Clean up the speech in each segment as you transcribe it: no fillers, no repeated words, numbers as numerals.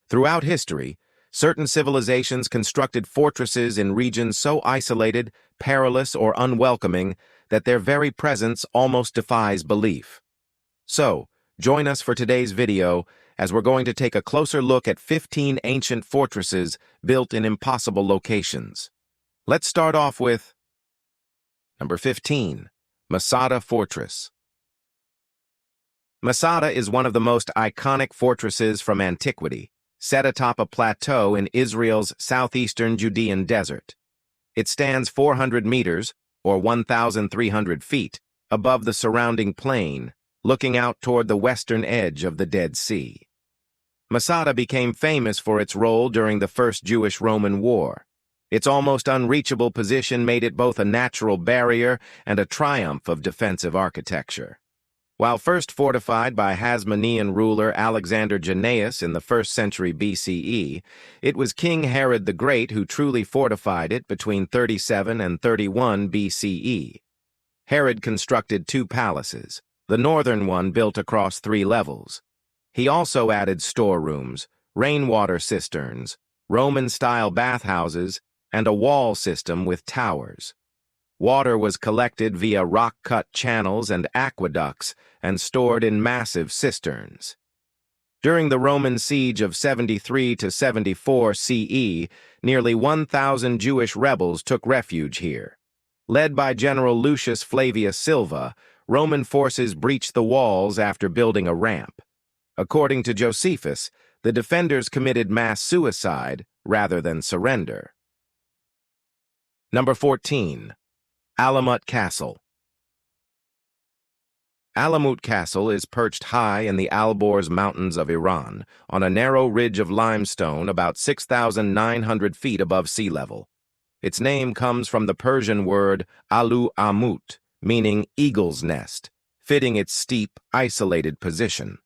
Throughout history, certain civilizations constructed fortresses in regions so isolated, perilous, or unwelcoming that their very presence almost defies belief. So, join us for today's video as we're going to take a closer look at 15 ancient fortresses built in impossible locations. Let's start off with number 15, Masada Fortress. Masada is one of the most iconic fortresses from antiquity, set atop a plateau in Israel's southeastern Judean desert. It stands 400 meters, or 1,300 feet, above the surrounding plain, looking out toward the western edge of the Dead Sea. Masada became famous for its role during the First Jewish-Roman War. Its almost unreachable position made it both a natural barrier and a triumph of defensive architecture. While first fortified by Hasmonean ruler Alexander Jannaeus in the 1st century BCE, it was King Herod the Great who truly fortified it between 37 and 31 BCE. Herod constructed two palaces, the northern one built across 3 levels. He also added storerooms, rainwater cisterns, Roman-style bathhouses, and a wall system with towers. Water was collected via rock-cut channels and aqueducts and stored in massive cisterns. During the Roman siege of 73 to 74 CE, nearly 1,000 Jewish rebels took refuge here. Led by General Lucius Flavius Silva, Roman forces breached the walls after building a ramp. According to Josephus, the defenders committed mass suicide rather than surrender. Number 14. Alamut Castle. Alamut Castle is perched high in the Alborz Mountains of Iran, on a narrow ridge of limestone about 6,900 feet above sea level. Its name comes from the Persian word alu amut, meaning eagle's nest, fitting its steep, isolated position.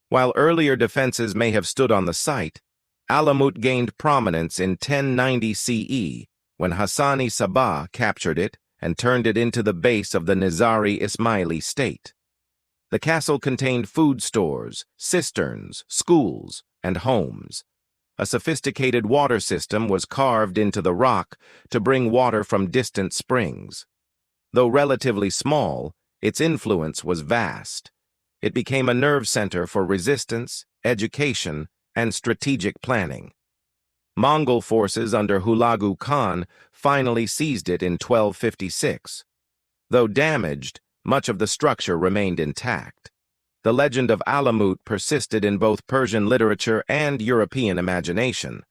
While earlier defenses may have stood on the site, Alamut gained prominence in 1090 CE, when Hassani Sabah captured it and turned it into the base of the Nizari Ismaili state. The castle contained food stores, cisterns, schools, and homes. A sophisticated water system was carved into the rock to bring water from distant springs. Though relatively small, its influence was vast. It became a nerve center for resistance, education, and strategic planning. Mongol forces under Hulagu Khan finally seized it in 1256. Though damaged, much of the structure remained intact. The legend of Alamut persisted in both Persian literature and European imagination.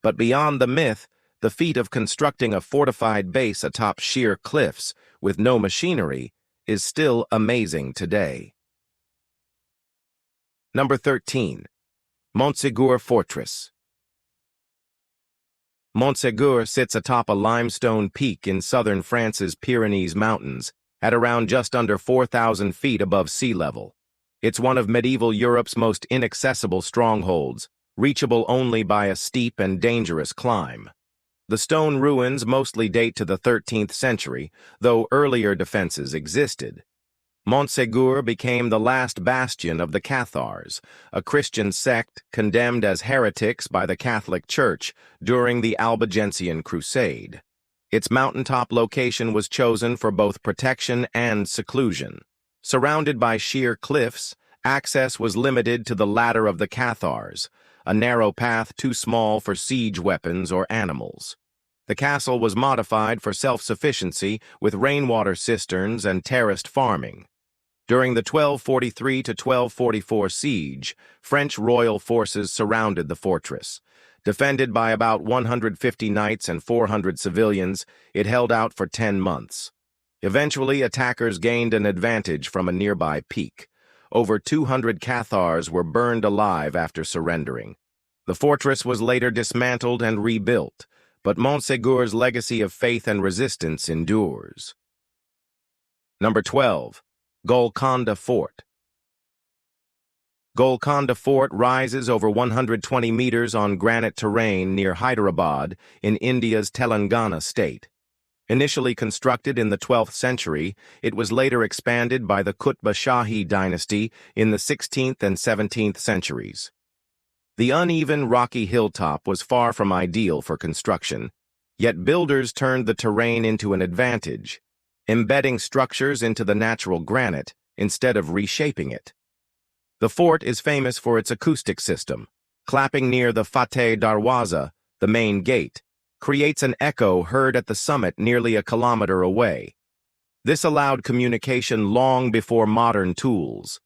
But beyond the myth, the feat of constructing a fortified base atop sheer cliffs with no machinery is still amazing today. Number 13. Montségur Fortress. Montségur sits atop a limestone peak in southern France's Pyrenees Mountains, at around just under 4,000 feet above sea level. It's one of medieval Europe's most inaccessible strongholds, reachable only by a steep and dangerous climb. The stone ruins mostly date to the 13th century, though earlier defenses existed. Montségur became the last bastion of the Cathars, a Christian sect condemned as heretics by the Catholic Church during the Albigensian Crusade. Its mountaintop location was chosen for both protection and seclusion. Surrounded by sheer cliffs, access was limited to the ladder of the Cathars, a narrow path too small for siege weapons or animals. The castle was modified for self-sufficiency with rainwater cisterns and terraced farming. During the 1243 to 1244 siege, French royal forces surrounded the fortress. Defended by about 150 knights and 400 civilians, it held out for 10 months. Eventually, attackers gained an advantage from a nearby peak. Over 200 Cathars were burned alive after surrendering. The fortress was later dismantled and rebuilt, but Montségur's legacy of faith and resistance endures. Number 12. Golconda Fort. Golconda Fort rises over 120 meters on granite terrain near Hyderabad in India's Telangana state. Initially constructed in the 12th century, it was later expanded by the Qutb Shahi dynasty in the 16th and 17th centuries. The uneven, rocky hilltop was far from ideal for construction, yet builders turned the terrain into an advantage, embedding structures into the natural granite instead of reshaping it. The fort is famous for its acoustic system. Clapping near the Fateh Darwaza, the main gate, creates an echo heard at the summit nearly a kilometer away. This allowed communication long before modern tools.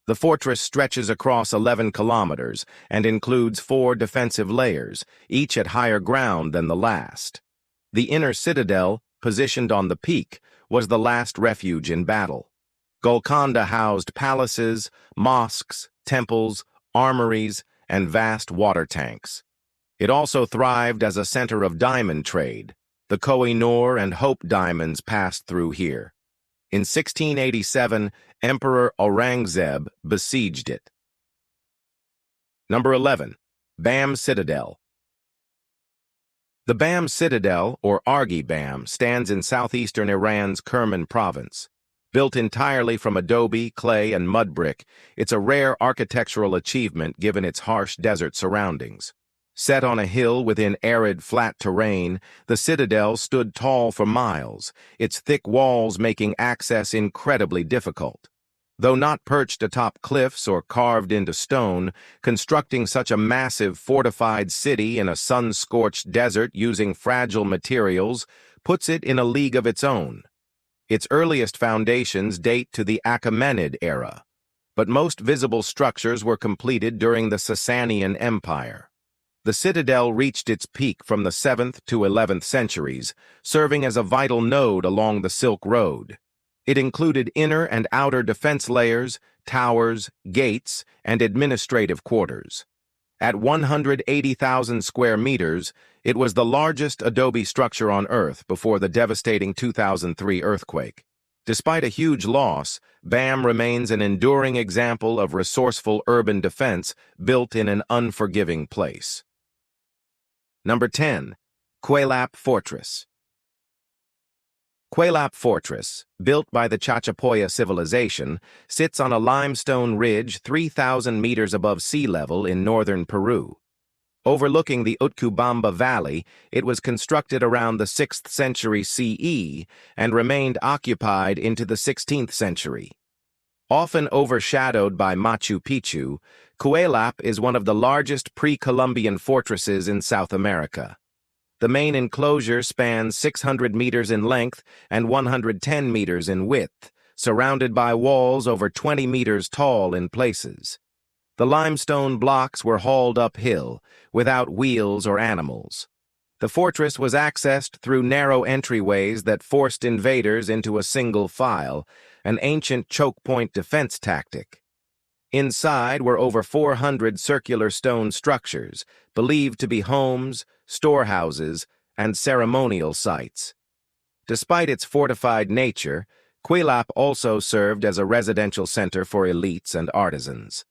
The fortress stretches across 11 kilometers and includes 4 defensive layers, each at higher ground than the last. The inner citadel, positioned on the peak, was the last refuge in battle. Golconda housed palaces, mosques, temples, armories, and vast water tanks. It also thrived as a center of diamond trade. The Koh-i-Noor and Hope diamonds passed through here. In 1687, Emperor Aurangzeb besieged it. Number 11. Bam Citadel. The Bam Citadel, or Argi Bam, stands in southeastern Iran's Kerman province. Built entirely from adobe, clay, and mud brick, it's a rare architectural achievement given its harsh desert surroundings. Set on a hill within arid, flat terrain, the citadel stood tall for miles, its thick walls making access incredibly difficult. Though not perched atop cliffs or carved into stone, constructing such a massive fortified city in a sun-scorched desert using fragile materials puts it in a league of its own. Its earliest foundations date to the Achaemenid era, but most visible structures were completed during the Sasanian Empire. The citadel reached its peak from the 7th to 11th centuries, serving as a vital node along the Silk Road. It included inner and outer defense layers, towers, gates, and administrative quarters. At 180,000 square meters, it was the largest adobe structure on Earth before the devastating 2003 earthquake. Despite a huge loss, BAM remains an enduring example of resourceful urban defense built in an unforgiving place. Number 10. Quaylap Fortress. Quaylap Fortress, built by the Chachapoya civilization, sits on a limestone ridge 3,000 meters above sea level in northern Peru. Overlooking the Utcubamba Valley, it was constructed around the 6th century CE and remained occupied into the 16th century. Often overshadowed by Machu Picchu, Quaylap is one of the largest pre-Columbian fortresses in South America. The main enclosure spans 600 meters in length and 110 meters in width, surrounded by walls over 20 meters tall in places. The limestone blocks were hauled uphill, without wheels or animals. The fortress was accessed through narrow entryways that forced invaders into a single file, an ancient choke-point defense tactic. Inside were over 400 circular stone structures, believed to be homes, storehouses, and ceremonial sites. Despite its fortified nature, Quaylap also served as a residential center for elites and artisans.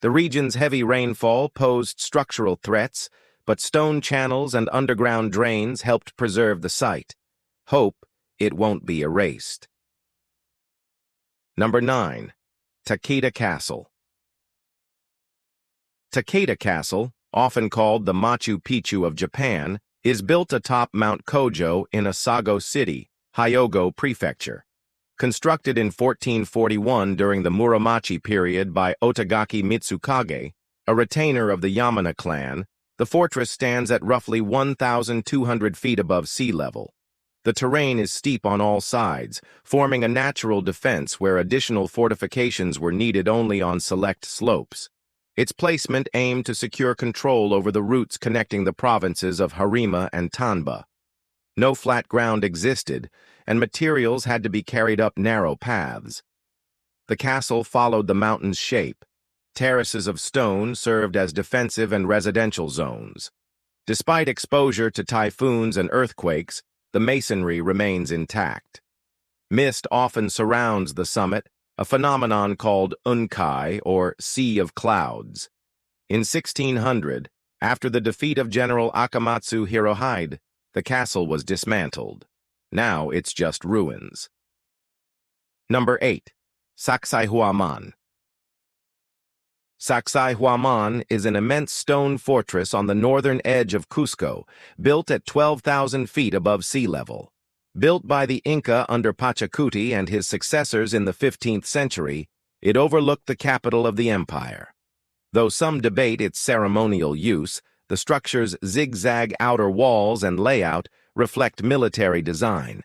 The region's heavy rainfall posed structural threats, but stone channels and underground drains helped preserve the site. Hope it won't be erased. Number 9. Takeda Castle. Takeda Castle, often called the Machu Picchu of Japan, is built atop Mount Kojo in Asago City, Hyogo Prefecture. Constructed in 1441 during the Muromachi period by Otagaki Mitsukage, a retainer of the Yamana clan, the fortress stands at roughly 1,200 feet above sea level. The terrain is steep on all sides, forming a natural defense where additional fortifications were needed only on select slopes. Its placement aimed to secure control over the routes connecting the provinces of Harima and Tanba. No flat ground existed, and materials had to be carried up narrow paths. The castle followed the mountain's shape. Terraces of stone served as defensive and residential zones. Despite exposure to typhoons and earthquakes, the masonry remains intact. Mist often surrounds the summit, a phenomenon called unkai, or Sea of Clouds. In 1600, after the defeat of General Akamatsu Hirohide, the castle was dismantled. Now it's just ruins. Number 8. Sacsayhuaman. Sacsayhuaman is an immense stone fortress on the northern edge of Cusco, built at 12,000 feet above sea level. Built by the Inca under Pachacuti and his successors in the 15th century, it overlooked the capital of the empire. Though some debate its ceremonial use, the structure's zigzag outer walls and layout reflect military design.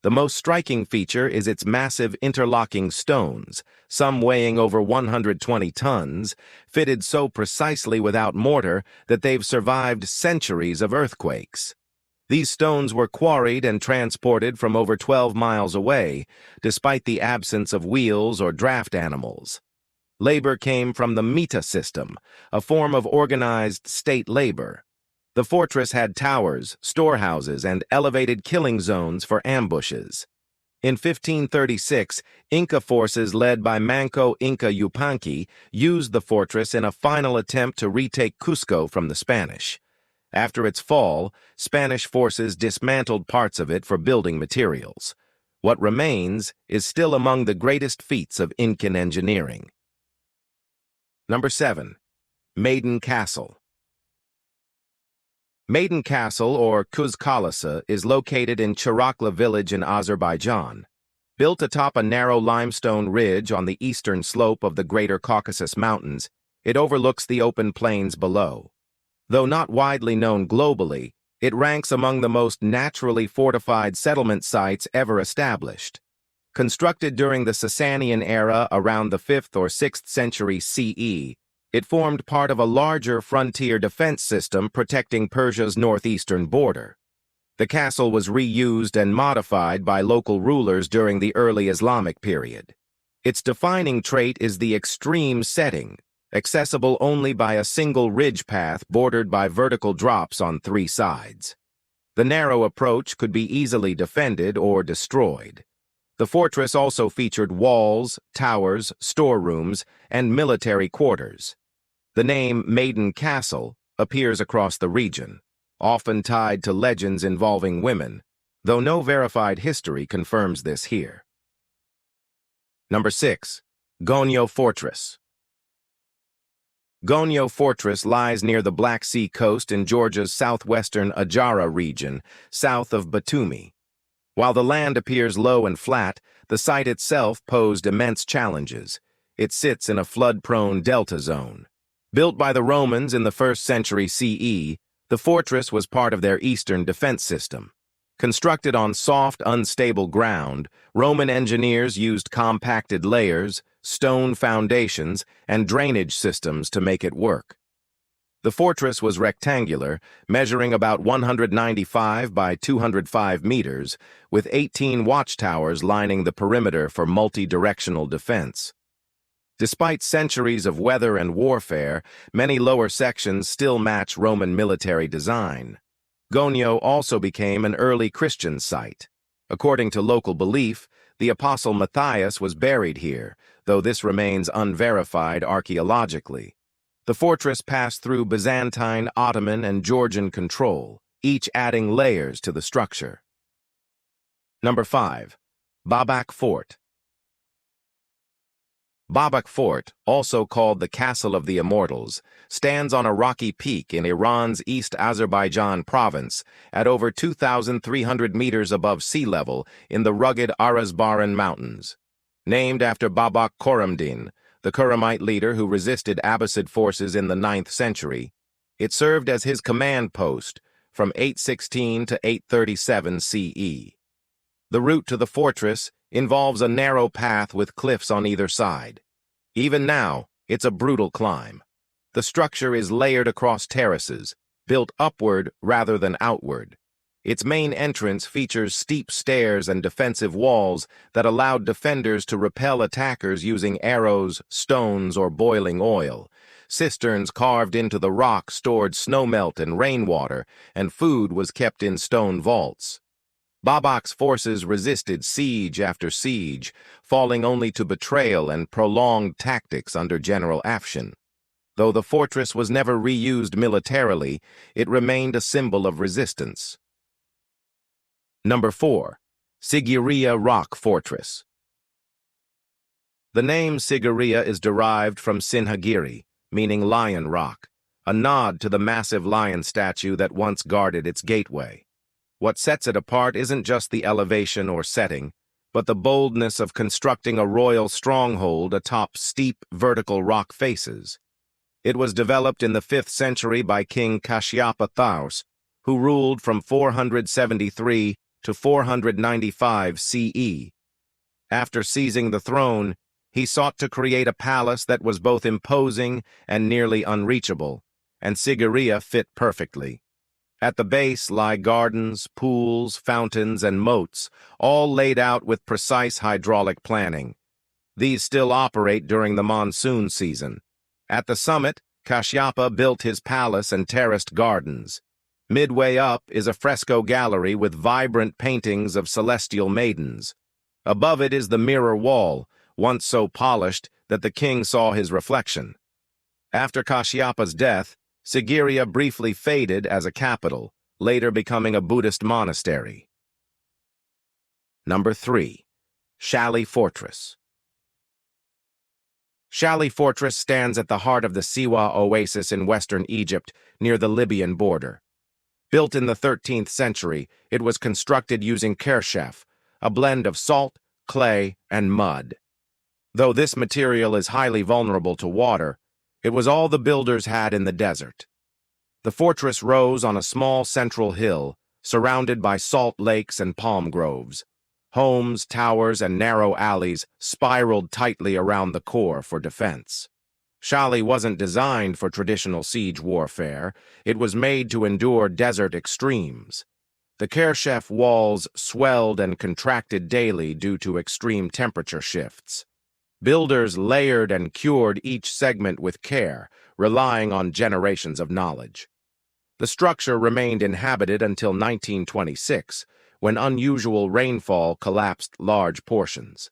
The most striking feature is its massive interlocking stones, some weighing over 120 tons, fitted so precisely without mortar that they've survived centuries of earthquakes. These stones were quarried and transported from over 12 miles away, despite the absence of wheels or draft animals. Labor came from the mita system, a form of organized state labor. The fortress had towers, storehouses, and elevated killing zones for ambushes. In 1536, Inca forces led by Manco Inca Yupanqui used the fortress in a final attempt to retake Cusco from the Spanish. After its fall, Spanish forces dismantled parts of it for building materials. What remains is still among the greatest feats of Incan engineering. Number 7. Maiden Castle. Maiden Castle, or Kuzkalasa, is located in Chirakla village in Azerbaijan. Built atop a narrow limestone ridge on the eastern slope of the Greater Caucasus Mountains, it overlooks the open plains below. Though not widely known globally, it ranks among the most naturally fortified settlement sites ever established. Constructed during the Sasanian era around the 5th or 6th century CE, it formed part of a larger frontier defense system protecting Persia's northeastern border. The castle was reused and modified by local rulers during the early Islamic period. Its defining trait is the extreme setting, accessible only by a single ridge path bordered by vertical drops on 3 sides. The narrow approach could be easily defended or destroyed. The fortress also featured walls, towers, storerooms, and military quarters. The name Maiden Castle appears across the region, often tied to legends involving women, though no verified history confirms this here. Number 6. Gonyo Fortress. Gonyo Fortress lies near the Black Sea coast in Georgia's southwestern Ajara region, south of Batumi. While the land appears low and flat, the site itself posed immense challenges. It sits in a flood-prone delta zone. Built by the Romans in the 1st century CE, the fortress was part of their eastern defense system. Constructed on soft, unstable ground, Roman engineers used compacted layers, stone foundations, and drainage systems to make it work. The fortress was rectangular, measuring about 195 by 205 meters, with 18 watchtowers lining the perimeter for multi-directional defense. Despite centuries of weather and warfare, many lower sections still match Roman military design. Gonyo also became an early Christian site. According to local belief, the Apostle Matthias was buried here, though this remains unverified archaeologically. The fortress passed through Byzantine, Ottoman, and Georgian control, each adding layers to the structure. Number 5. Babak Fort. Babak Fort, also called the Castle of the Immortals, stands on a rocky peak in Iran's East Azerbaijan province at over 2,300 meters above sea level in the rugged Arazbaran Mountains. Named after Babak Khorramdin, the Khurramite leader who resisted Abbasid forces in the 9th century, it served as his command post from 816 to 837 CE. The route to the fortress involves a narrow path with cliffs on either side. Even now, it's a brutal climb. The structure is layered across terraces, built upward rather than outward. Its main entrance features steep stairs and defensive walls that allowed defenders to repel attackers using arrows, stones, or boiling oil. Cisterns carved into the rock stored snowmelt and rainwater, and food was kept in stone vaults. Babak's forces resisted siege after siege, falling only to betrayal and prolonged tactics under General Afshin. Though the fortress was never reused militarily, it remained a symbol of resistance. Number 4. Sigiriya Rock Fortress. The name Sigiriya is derived from Sinhagiri, meaning Lion Rock, a nod to the massive lion statue that once guarded its gateway. What sets it apart isn't just the elevation or setting, but the boldness of constructing a royal stronghold atop steep, vertical rock faces. It was developed in the 5th century by King Kashyapa Thaus, who ruled from 473 to 495 CE. After seizing the throne, he sought to create a palace that was both imposing and nearly unreachable, and Sigiriya fit perfectly. At the base lie gardens, pools, fountains, and moats, all laid out with precise hydraulic planning. These still operate during the monsoon season. At the summit, Kashyapa built his palace and terraced gardens. Midway up is a fresco gallery with vibrant paintings of celestial maidens. Above it is the mirror wall, once so polished that the king saw his reflection. After Kashyapa's death, Sigiriya briefly faded as a capital, later becoming a Buddhist monastery. Number 3. Shali Fortress. Shali Fortress stands at the heart of the Siwa oasis in western Egypt, near the Libyan border. Built in the 13th century, it was constructed using kershef, a blend of salt, clay, and mud. Though this material is highly vulnerable to water, it was all the builders had in the desert. The fortress rose on a small central hill, surrounded by salt lakes and palm groves. Homes, towers, and narrow alleys spiraled tightly around the core for defense. Shali wasn't designed for traditional siege warfare. It was made to endure desert extremes. The kershef walls swelled and contracted daily due to extreme temperature shifts. Builders layered and cured each segment with care, relying on generations of knowledge. The structure remained inhabited until 1926, when unusual rainfall collapsed large portions.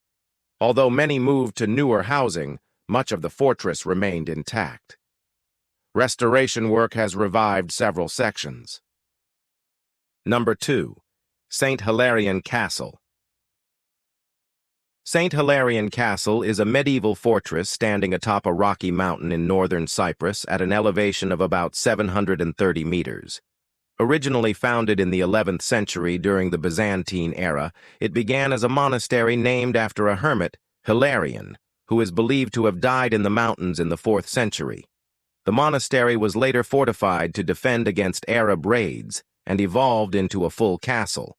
Although many moved to newer housing, much of the fortress remained intact. Restoration work has revived several sections. Number 2. St. Hilarion Castle. St. Hilarion Castle is a medieval fortress standing atop a rocky mountain in northern Cyprus at an elevation of about 730 meters. Originally founded in the 11th century during the Byzantine era, it began as a monastery named after a hermit, Hilarion, who is believed to have died in the mountains in the 4th century. The monastery was later fortified to defend against Arab raids and evolved into a full castle.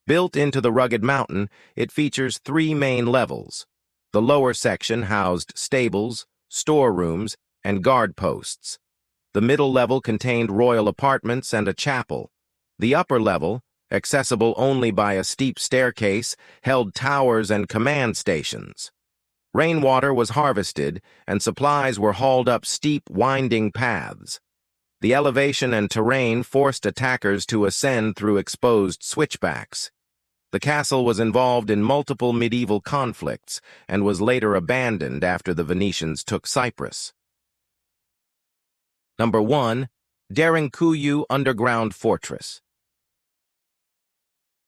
Built into the rugged mountain, it features 3 main levels. The lower section housed stables, storerooms, and guard posts. The middle level contained royal apartments and a chapel. The upper level, accessible only by a steep staircase, held towers and command stations. Rainwater was harvested, and supplies were hauled up steep, winding paths. The elevation and terrain forced attackers to ascend through exposed switchbacks. The castle was involved in multiple medieval conflicts and was later abandoned after the Venetians took Cyprus. Number 1. Derinkuyu Underground Fortress.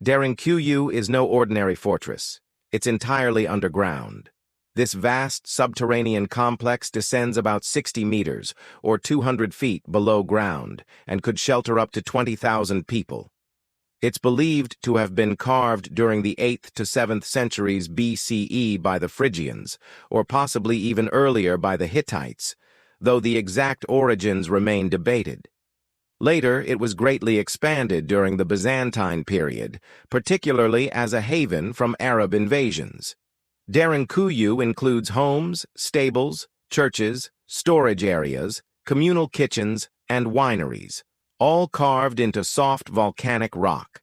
Derinkuyu is no ordinary fortress. It's entirely underground. This vast subterranean complex descends about 60 meters, or 200 feet below ground, and could shelter up to 20,000 people. It's believed to have been carved during the 8th to 7th centuries BCE by the Phrygians, or possibly even earlier by the Hittites, though the exact origins remain debated. Later, it was greatly expanded during the Byzantine period, particularly as a haven from Arab invasions. Derinkuyu includes homes, stables, churches, storage areas, communal kitchens, and wineries, all carved into soft volcanic rock.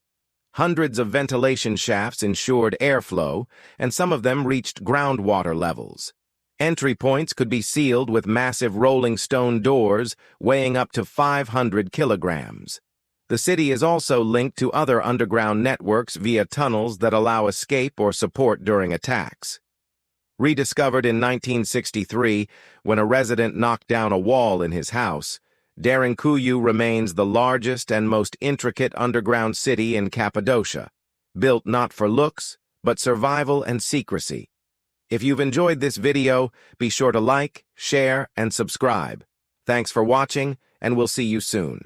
Hundreds of ventilation shafts ensured airflow, and some of them reached groundwater levels. Entry points could be sealed with massive rolling stone doors weighing up to 500 kilograms. The city is also linked to other underground networks via tunnels that allow escape or support during attacks. Rediscovered in 1963, when a resident knocked down a wall in his house, Derinkuyu remains the largest and most intricate underground city in Cappadocia, built not for looks, but survival and secrecy. If you've enjoyed this video, be sure to like, share, and subscribe. Thanks for watching, and we'll see you soon.